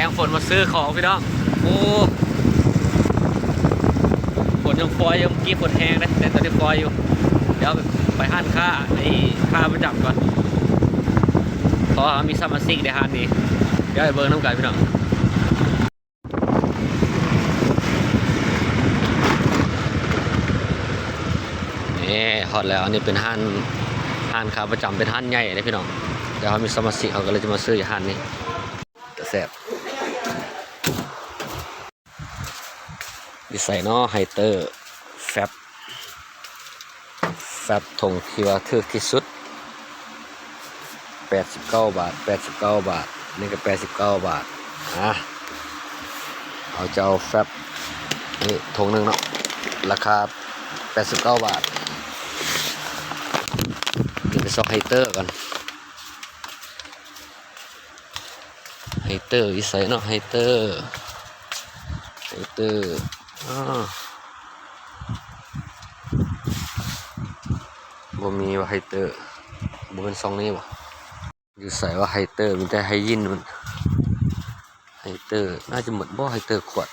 งฝนมาซื้อของพี่น้องโอ้ฝนยังฟอยยังกี้ฝนแห้งนะแต่ตอนนี้ฟอยอยู่เดี๋ยวไปหั่นค่าประจำก่อนเพราะมีสมาชิกในฮันนี้เดี๋ยวไปเบิ้งน้ำกันพี่น้องนี่ฮอตแล้วอันนี้เป็นฮันขาประจำเป็นฮันใหญ่เลยพี่น้องเดี๋ยวเขามีสมาชิกเขาก็เลยจะมาซื้อฮันนี้จะแซ่บดิใส่เนาะไฮเตอร์แฟบทงที่ว่าถูกที่สุด89 บาทนี่ก็89 บาทเอาเจ้าแฟบนี่ทงหนึ่งเนาะราคา89 บาทเดี๋ยวไปซอกไฮเตอร์ก่อนไฮเตอร์อีใส่เนาะไฮเตอร์บ่มีว่าไฮเตอร์บ่เป็นซองนี้บ่อยู่ใส่ว่าไฮเตอร์มีแต่ไฮยินมันไฮเตอร์น่าจะหมดบ่ไฮเตอร์ขวด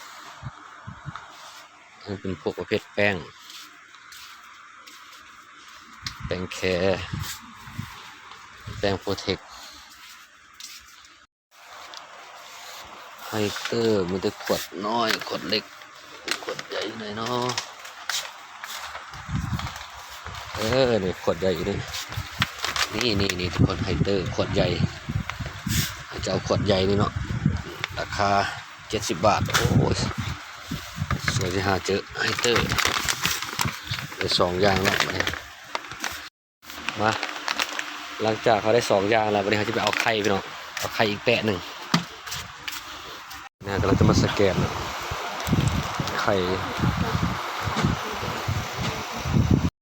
มันเป็นพวกประเภทแป้งแคร์แป้งโปรเทคไฮเตอร์มีแต่ขวดน้อยขวดเล็กขวดใหญ่หน่อยเนาะนี่ขวดใหญ่นี่ทุกคนไฮเตอร์ขวดใหญ่จะเอาขวดใหญ่นี่เนาะราคา70 บาทโอ้ยสวยที่หาเจอไฮเตอร์ได้2 อย่างแล้วมาหลังจากเขาได้2 อย่างแล้ววันนี้เขาจะไปเอาไข่ไปเนาะเอาไข่อีกแปะหนึ่งเนี่ยเราจะมาสแกนไข่